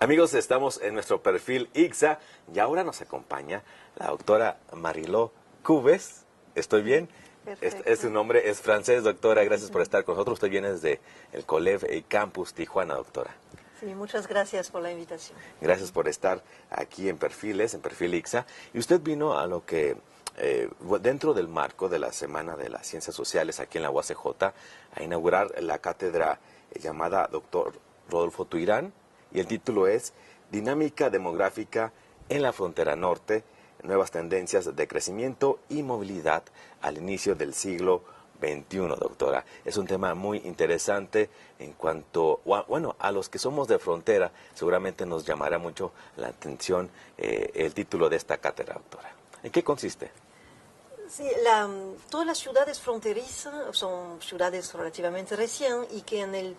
Amigos, estamos en nuestro perfil ICSA y ahora nos acompaña la doctora Mariló Cubes. ¿Estoy bien? Perfecto. Su nombre es francés, doctora. Gracias por estar con nosotros. Usted viene desde el COLEV Campus Tijuana, doctora. Sí, muchas gracias por la invitación. Gracias por estar aquí en Perfiles, en Perfil ICSA. Y usted vino a lo que, dentro del marco de la Semana de las Ciencias Sociales aquí en la UACJ, a inaugurar la cátedra llamada Doctor Rodolfo Tuirán. Y el título es Dinámica demográfica en la frontera norte, nuevas tendencias de crecimiento y movilidad al inicio del siglo XXI, doctora. Es un tema muy interesante en cuanto, bueno, a los que somos de frontera, seguramente nos llamará mucho la atención el título de esta cátedra, doctora. ¿En qué consiste? Sí, todas las ciudades fronterizas son ciudades relativamente recién y que en el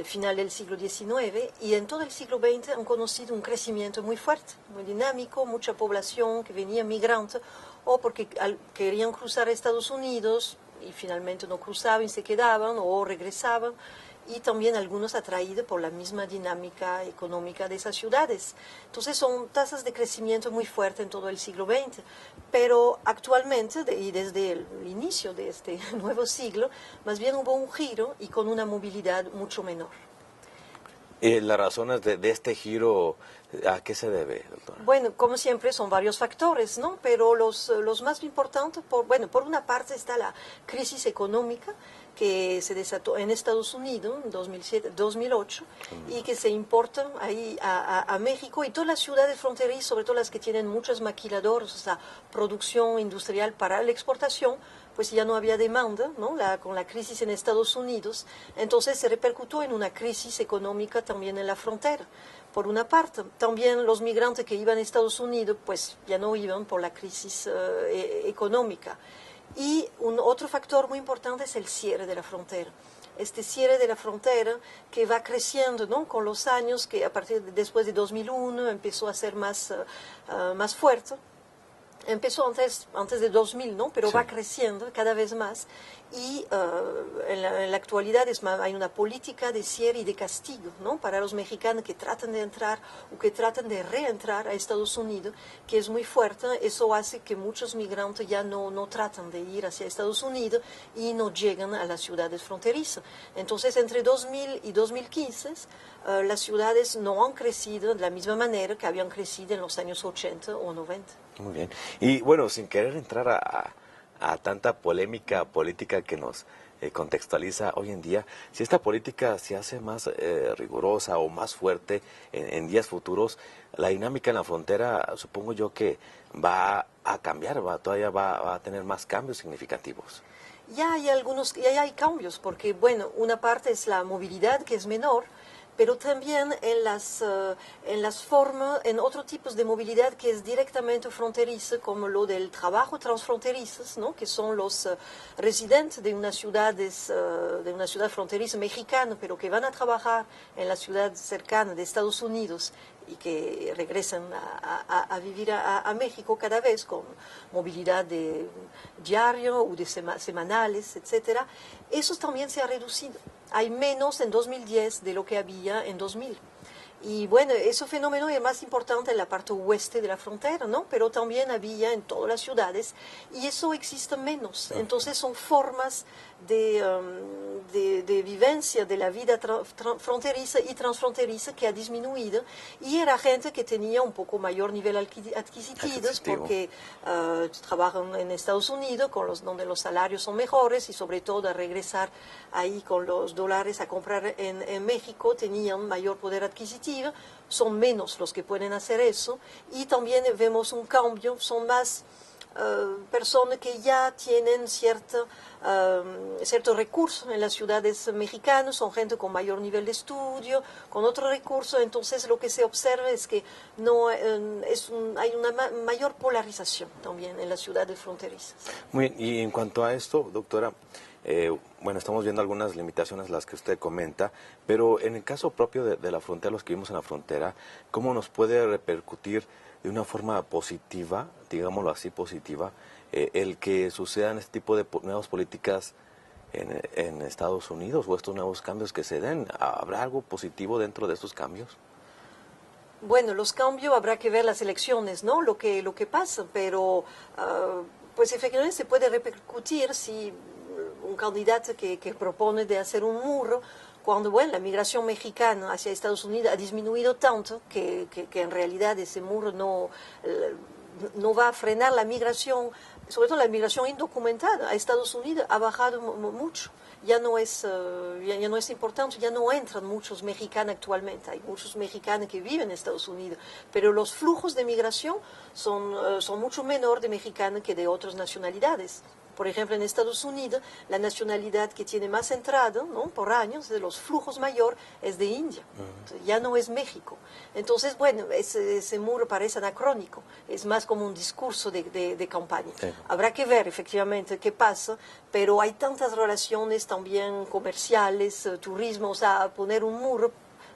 final del siglo XIX y en todo el siglo XX han conocido un crecimiento muy fuerte, muy dinámico, mucha población que venía migrante o porque querían cruzar a Estados Unidos y finalmente no cruzaban y se quedaban o regresaban, y también algunos atraídos por la misma dinámica económica de esas ciudades. Entonces son tasas de crecimiento muy fuertes en todo el siglo XX, pero actualmente, y desde el inicio de este nuevo siglo, más bien hubo un giro y con una movilidad mucho menor. Las razones de este giro, ¿a qué se debe, doctora? Bueno, como siempre son varios factores, ¿no? Pero los más importantes, por una parte está la crisis económica que se desató en Estados Unidos en 2007, 2008 y que se importa ahí a México y todas las ciudades fronterizas, sobre todo las que tienen muchos maquiladoras, o sea, producción industrial para la exportación, pues ya no había demanda, ¿no? Con la crisis en Estados Unidos, entonces se repercutió en una crisis económica también en la frontera. Por una parte, también los migrantes que iban a Estados Unidos, pues ya no iban por la crisis económica. Y otro factor muy importante es el cierre de la frontera. Este cierre de la frontera que va creciendo, ¿no? Con los años, que a partir después de 2001 empezó a ser más fuerte. Empezó antes de 2000, ¿no? Pero sí, va creciendo cada vez más y en la actualidad hay una política de cierre y de castigo, ¿no? Para los mexicanos que tratan de entrar o que tratan de reentrar a Estados Unidos, que es muy fuerte. Eso hace que muchos migrantes ya no tratan de ir hacia Estados Unidos y no llegan a las ciudades fronterizas. Entonces, entre 2000 y 2015, las ciudades no han crecido de la misma manera que habían crecido en los años 80 o 90. Muy bien. Y bueno, sin querer entrar a tanta polémica política que nos contextualiza hoy en día, si esta política se hace más rigurosa o más fuerte en días futuros, la dinámica en la frontera supongo yo que va a cambiar, todavía va a tener más cambios significativos. Ya hay cambios, porque bueno, una parte es la movilidad que es menor, pero también en las formas, en otros tipos de movilidad que es directamente fronteriza, como lo del trabajo transfronterizo, ¿no? Que son los residentes de una ciudad fronteriza mexicana, pero que van a trabajar en la ciudad cercana de Estados Unidos y que regresan a vivir a México cada vez con movilidad de diario o de semanales, etc. Eso también se ha reducido. Hay menos en 2010 de lo que había en 2000. Y bueno, ese fenómeno es más importante en la parte oeste de la frontera, ¿no? Pero también había en todas las ciudades y eso existe menos. Entonces son formas de vivencia de la vida fronteriza y transfronteriza que ha disminuido y era gente que tenía un poco mayor nivel adquisitivo porque trabajan en Estados Unidos donde los salarios son mejores y sobre todo a regresar ahí con los dólares a comprar en México tenían mayor poder adquisitivo. Son menos los que pueden hacer eso y también vemos un cambio, son más personas que ya tienen cierto recurso en las ciudades mexicanas, son gente con mayor nivel de estudio, con otro recurso, entonces lo que se observa es que hay una mayor polarización también en las ciudades fronterizas. Muy bien, y en cuanto a esto, doctora, bueno, estamos viendo algunas limitaciones las que usted comenta, pero en el caso propio de la frontera, los que vivimos en la frontera, ¿cómo nos puede repercutir de una forma positiva, digámoslo así, positiva, el que sucedan este tipo de nuevas políticas en Estados Unidos o estos nuevos cambios que se den? ¿Habrá algo positivo dentro de estos cambios? Bueno, los cambios habrá que ver las elecciones, ¿no? Lo que pasa, pero pues efectivamente se puede repercutir si un candidato que propone de hacer un muro, cuando bueno, la migración mexicana hacia Estados Unidos ha disminuido tanto que en realidad ese muro no va a frenar la migración, sobre todo la migración indocumentada a Estados Unidos ha bajado mucho. Ya no es importante, ya no entran muchos mexicanos actualmente. Hay muchos mexicanos que viven en Estados Unidos, pero los flujos de migración son mucho menor de mexicanos que de otras nacionalidades. Por ejemplo, en Estados Unidos, la nacionalidad que tiene más entrada, ¿no?, por años, de los flujos mayor, es de India. Entonces, ya no es México. Entonces, bueno, ese muro parece anacrónico. Es más como un discurso de campaña. Sí. Habrá que ver, efectivamente, qué pasa, pero hay tantas relaciones también comerciales, turismo, o sea, poner un muro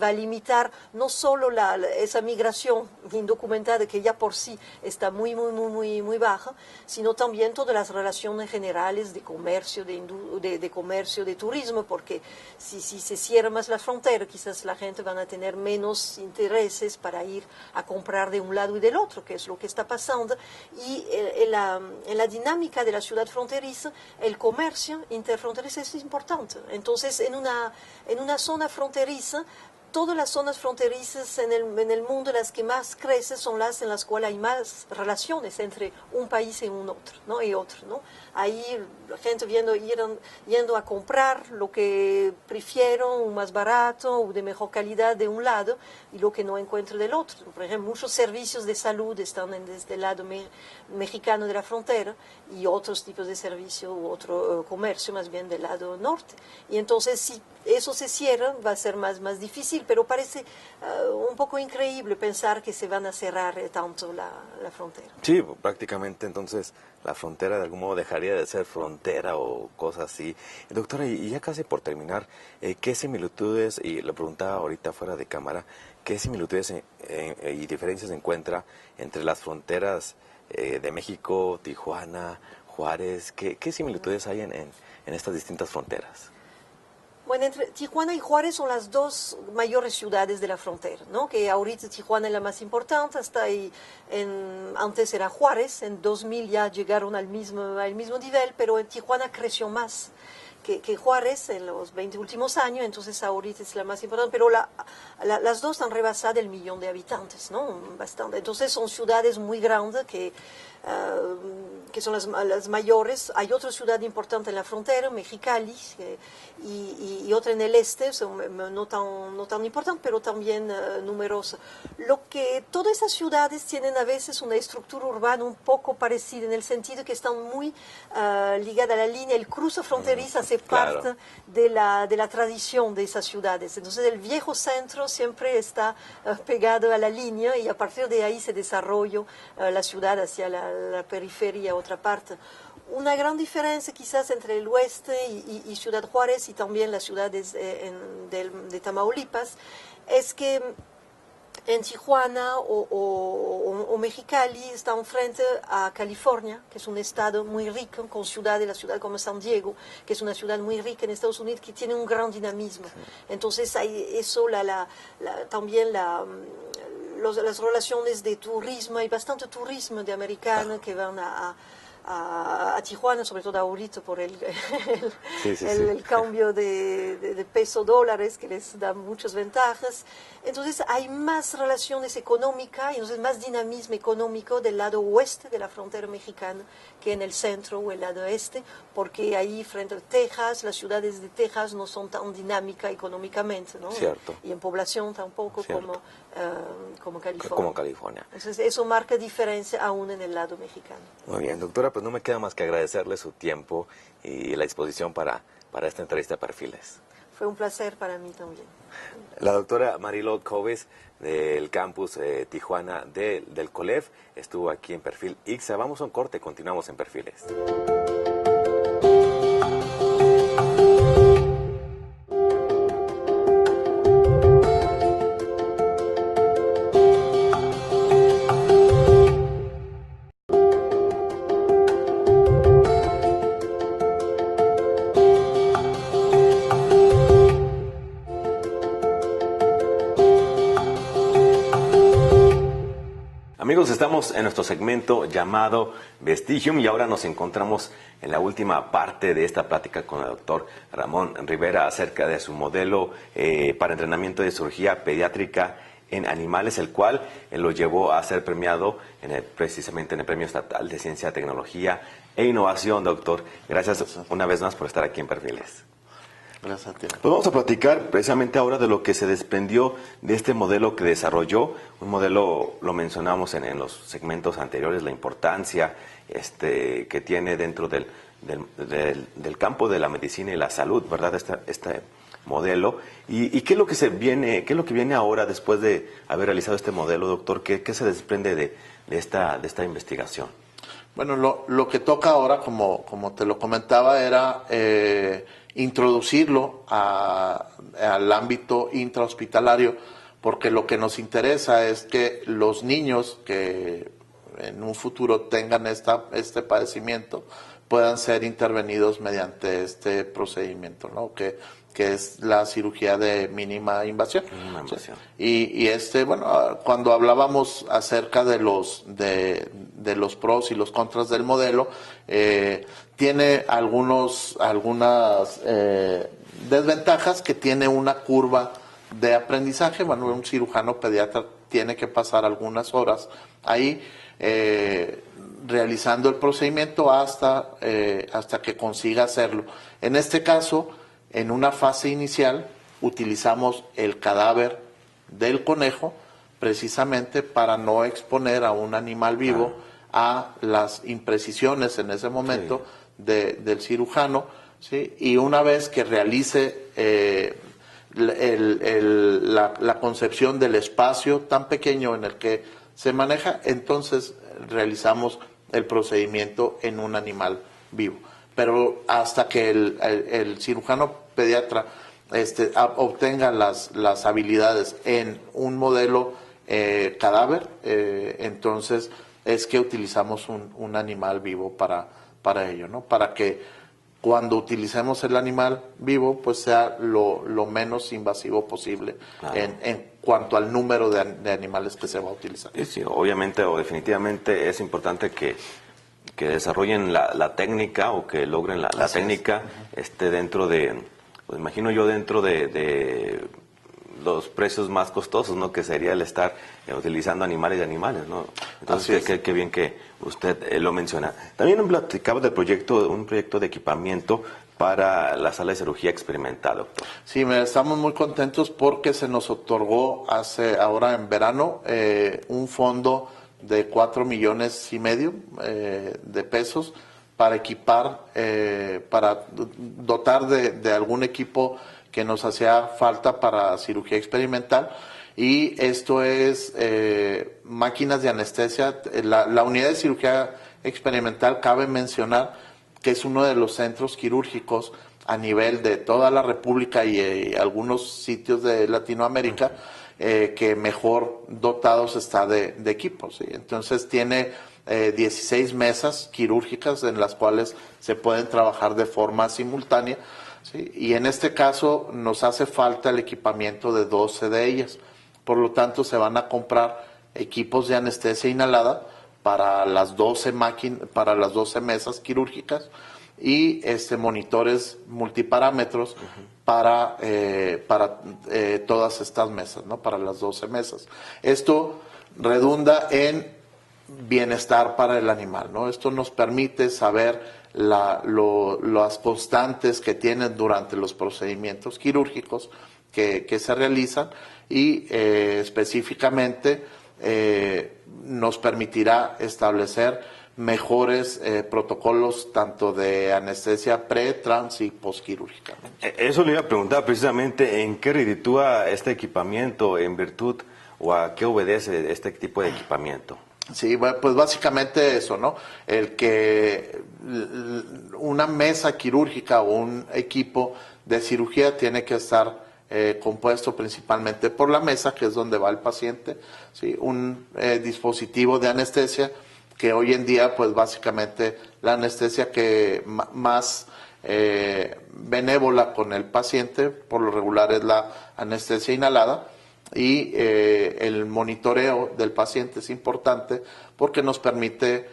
va a limitar no solo esa migración indocumentada que ya por sí está muy baja, sino también todas las relaciones generales de comercio, de comercio, de turismo, porque si se cierran más las fronteras, quizás la gente van a tener menos intereses para ir a comprar de un lado y del otro, que es lo que está pasando, y en la dinámica de la ciudad fronteriza, el comercio interfronterizo es importante. Entonces, en una zona fronteriza, todas las zonas fronterizas en el mundo, las que más crecen son las en las cuales hay más relaciones entre un país y un otro, ¿no? Y otro, ¿no? Ahí la gente yendo a comprar lo que prefiero, más barato o de mejor calidad de un lado y lo que no encuentro del otro. Por ejemplo, muchos servicios de salud están desde el lado mexicano de la frontera y otros tipos de servicios u otro comercio más bien del lado norte. Y entonces, si eso se cierra, va a ser más difícil, pero parece un poco increíble pensar que se van a cerrar tanto la frontera. Sí, prácticamente entonces la frontera de algún modo dejaría de ser frontera o cosas así. Doctora, y ya casi por terminar, ¿qué similitudes, y lo preguntaba ahorita fuera de cámara, qué similitudes y diferencias se encuentra entre las fronteras de México, Tijuana, Juárez? ¿Qué similitudes hay en estas distintas fronteras? Bueno, entre Tijuana y Juárez son las dos mayores ciudades de la frontera, ¿no? Que ahorita Tijuana es la más importante, hasta ahí antes era Juárez, en 2000 ya llegaron al mismo nivel, pero en Tijuana creció más que Juárez en los 20 últimos años, entonces ahorita es la más importante, pero las dos han rebasado el 1.000.000 de habitantes, ¿no? Bastante. Entonces son ciudades muy grandes que son las mayores. Hay otra ciudad importante en la frontera, Mexicali, y otra en el este, no tan importante, pero también numerosa. Todas esas ciudades tienen a veces una estructura urbana un poco parecida, en el sentido que están muy ligadas a la línea, el cruce fronterizo hace parte de la tradición de esas ciudades. Entonces el viejo centro siempre está pegado a la línea y a partir de ahí se desarrolla la ciudad hacia la periferia, otra parte. Una gran diferencia quizás entre el oeste y Ciudad Juárez y también las ciudades de Tamaulipas es que en Tijuana o Mexicali están frente a California, que es un estado muy rico, con la ciudad como San Diego, que es una ciudad muy rica en Estados Unidos, que tiene un gran dinamismo. Entonces hay eso, también las relaciones de turismo, hay bastante turismo de americanos que van a Tijuana, sobre todo ahorita por el cambio de peso-dólares que les da muchas ventajas. Entonces hay más relaciones económicas y entonces más dinamismo económico del lado oeste de la frontera mexicana que en el centro o el lado este, porque ahí frente a Texas, las ciudades de Texas no son tan dinámicas económicamente, ¿no? Cierto. Y en población tampoco como California. Como California. Entonces eso marca diferencia aún en el lado mexicano. Muy bien, doctora, pues no me queda más que agradecerle su tiempo y la disposición para esta entrevista de Perfiles. Fue un placer para mí también. La doctora Marilot Coves del campus Tijuana del COLEF estuvo aquí en Perfil ICSA. Vamos a un corte, continuamos en Perfiles. Amigos, estamos en nuestro segmento llamado Vestigium y ahora nos encontramos en la última parte de esta plática con el doctor Ramón Rivera acerca de su modelo para entrenamiento de cirugía pediátrica en animales, el cual lo llevó a ser premiado precisamente en el Premio Estatal de Ciencia, Tecnología e Innovación. Doctor, gracias una vez más por estar aquí en Perfiles. Gracias a ti. Pues vamos a platicar precisamente ahora de lo que se desprendió de este modelo que desarrolló. Un modelo, lo mencionamos en los segmentos anteriores, la importancia que tiene dentro del campo de la medicina y la salud, ¿verdad? Este modelo. ¿Y qué es lo que viene ahora después de haber realizado este modelo, doctor? ¿Qué se desprende de esta investigación? Bueno, lo que toca ahora, como te lo comentaba, era introducirlo al ámbito intrahospitalario, porque lo que nos interesa es que los niños que en un futuro tengan este padecimiento puedan ser intervenidos mediante este procedimiento, ¿no? Que es la cirugía de mínima invasión. Mínima invasión. Y bueno, cuando hablábamos acerca de los pros y los contras del modelo, tiene algunas desventajas, que tiene una curva de aprendizaje. Bueno, un cirujano pediatra tiene que pasar algunas horas ahí realizando el procedimiento hasta que consiga hacerlo. En este caso, en una fase inicial, utilizamos el cadáver del conejo precisamente para no exponer a un animal vivo a las imprecisiones en ese momento del cirujano, ¿sí? Y una vez que realice la concepción del espacio tan pequeño en el que se maneja, entonces realizamos el procedimiento en un animal vivo. Pero hasta que el cirujano pediatra obtenga las habilidades en un modelo cadáver, entonces es que utilizamos un animal vivo para ello, ¿no? Para que cuando utilicemos el animal vivo, pues sea lo menos invasivo posible en cuanto al número de animales que se va a utilizar. Sí, obviamente o definitivamente es importante que desarrollen la técnica o que logren la técnica dentro de, pues imagino yo, dentro de los precios más costosos, ¿no? Que sería el estar utilizando animales, ¿no? Entonces, qué bien que usted lo menciona. También platicaba del un proyecto de equipamiento para la sala de cirugía experimental, doctor. Sí, estamos muy contentos porque se nos otorgó ahora en verano un fondo de 4,5 millones de pesos para equipar, para dotar de algún equipo que nos hacía falta para cirugía experimental, y esto es máquinas de anestesia. La unidad de cirugía experimental, cabe mencionar que es uno de los centros quirúrgicos a nivel de toda la República y algunos sitios de Latinoamérica que mejor dotados está de equipos, ¿sí? Entonces tiene 16 mesas quirúrgicas en las cuales se pueden trabajar de forma simultánea, ¿sí? Y en este caso nos hace falta el equipamiento de 12 de ellas. Por lo tanto, se van a comprar equipos de anestesia inhalada para las 12 mesas quirúrgicas y monitores multiparámetros para todas estas mesas, ¿no? Para las 12 mesas. Esto redunda en bienestar para el animal, ¿no? Esto nos permite saber las constantes que tienen durante los procedimientos quirúrgicos que se realizan, y específicamente nos permitirá establecer mejores protocolos tanto de anestesia pre, trans y postquirúrgica. Eso le iba a preguntar precisamente, ¿en qué reditúa este equipamiento, en virtud o a qué obedece este tipo de equipamiento? Sí, bueno, pues básicamente eso, ¿no? El que una mesa quirúrgica o un equipo de cirugía tiene que estar compuesto principalmente por la mesa, que es donde va el paciente, ¿sí? Un dispositivo de anestesia, que hoy en día, pues básicamente la anestesia que más benévola con el paciente, por lo regular, es la anestesia inhalada, y el monitoreo del paciente es importante porque nos permite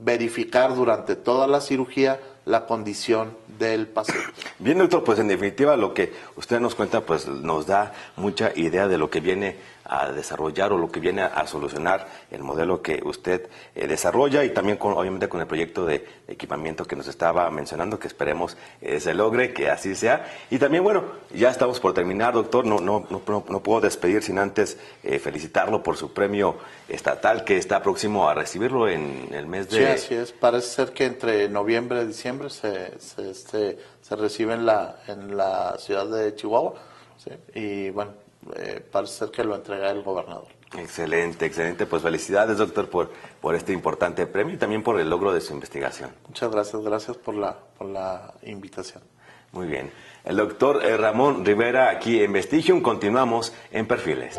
verificar durante toda la cirugía la condición del paciente. Bien, doctor, pues en definitiva lo que usted nos cuenta pues nos da mucha idea de lo que viene a desarrollar o lo que viene a solucionar el modelo que usted desarrolla, y también obviamente con el proyecto de equipamiento que nos estaba mencionando, que esperemos se logre, que así sea. Y también, bueno, ya estamos por terminar, doctor, no puedo despedir sin antes felicitarlo por su premio estatal, que está próximo a recibirlo en el mes de... Sí, así es. Parece ser que entre noviembre y diciembre se recibe en la ciudad de Chihuahua, ¿sí? Y bueno, parece ser que lo entrega el gobernador. Excelente, excelente. Pues felicidades, doctor, por este importante premio y también por el logro de su investigación. Muchas gracias por la invitación. Muy bien. El doctor Ramón Rivera aquí en Vestigium. Continuamos en Perfiles.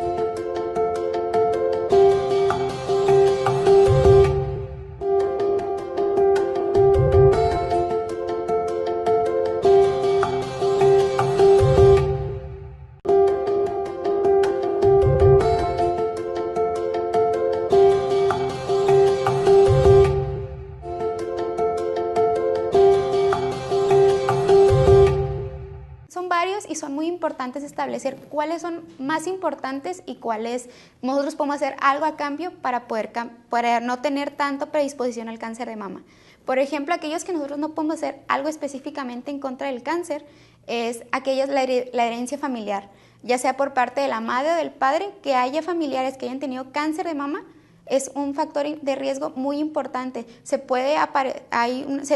Y son muy importantes establecer cuáles son más importantes y cuáles nosotros podemos hacer algo a cambio para poder no tener tanto predisposición al cáncer de mama. Por ejemplo, aquellos que nosotros no podemos hacer algo específicamente en contra del cáncer es la herencia familiar, ya sea por parte de la madre o del padre, que haya familiares que hayan tenido cáncer de mama. Es un factor de riesgo muy importante. Se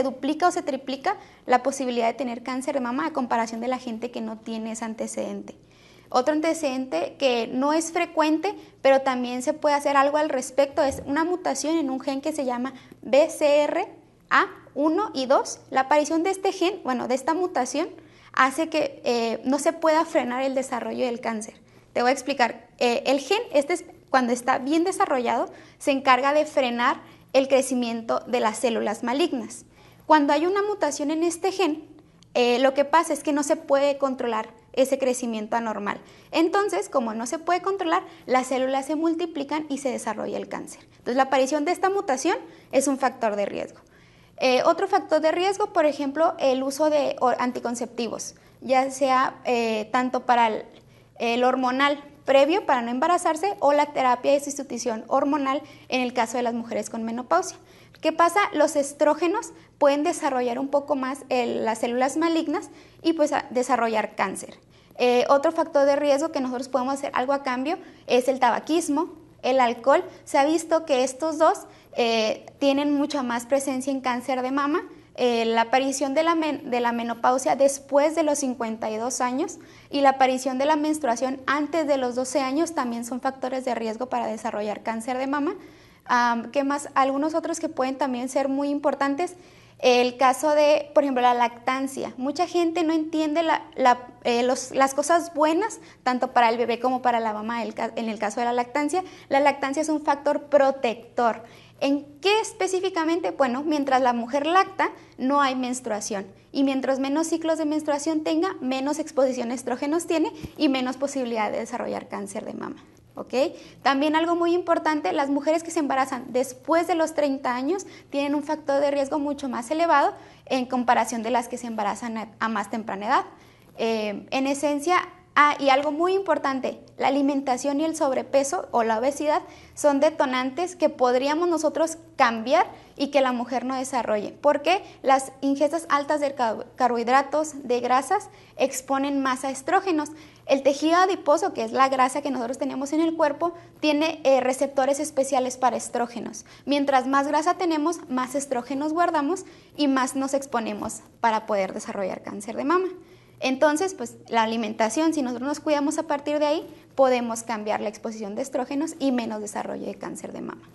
duplica o se triplica la posibilidad de tener cáncer de mama a comparación de la gente que no tiene ese antecedente. Otro antecedente que no es frecuente, pero también se puede hacer algo al respecto, es una mutación en un gen que se llama BCRA1 y 2. La aparición de este gen, de esta mutación, hace que no se pueda frenar el desarrollo del cáncer. Te voy a explicar. El gen, cuando está bien desarrollado, se encarga de frenar el crecimiento de las células malignas. Cuando hay una mutación en este gen, lo que pasa es que no se puede controlar ese crecimiento anormal. Entonces, como no se puede controlar, las células se multiplican y se desarrolla el cáncer. Entonces, la aparición de esta mutación es un factor de riesgo. Otro factor de riesgo, por ejemplo, el uso de anticonceptivos, ya sea tanto para el hormonal previo para no embarazarse o la terapia de sustitución hormonal en el caso de las mujeres con menopausia. ¿Qué pasa? Los estrógenos pueden desarrollar un poco más las células malignas y pues desarrollar cáncer. Otro factor de riesgo que nosotros podemos hacer algo a cambio es el tabaquismo, el alcohol. Se ha visto que estos dos tienen mucha más presencia en cáncer de mama. La aparición de la menopausia después de los 52 años y la aparición de la menstruación antes de los 12 años también son factores de riesgo para desarrollar cáncer de mama. ¿Qué más? Algunos otros que pueden también ser muy importantes, el caso de, por ejemplo, la lactancia. Mucha gente no entiende las cosas buenas, tanto para el bebé como para la mamá. En el caso de la lactancia es un factor protector. ¿En qué específicamente? Bueno, mientras la mujer lacta, no hay menstruación. Y mientras menos ciclos de menstruación tenga, menos exposición a estrógenos tiene y menos posibilidad de desarrollar cáncer de mama. ¿Okay? También algo muy importante, las mujeres que se embarazan después de los 30 años tienen un factor de riesgo mucho más elevado en comparación de las que se embarazan a más temprana edad. En esencia, y algo muy importante, la alimentación y el sobrepeso o la obesidad son detonantes que podríamos nosotros cambiar y que la mujer no desarrolle, porque las ingestas altas de carbohidratos, de grasas, exponen más a estrógenos. El tejido adiposo, que es la grasa que nosotros tenemos en el cuerpo, tiene receptores especiales para estrógenos. Mientras más grasa tenemos, más estrógenos guardamos y más nos exponemos para poder desarrollar cáncer de mama. Entonces, pues la alimentación, si nosotros nos cuidamos a partir de ahí, podemos cambiar la exposición de estrógenos y menos desarrollo de cáncer de mama.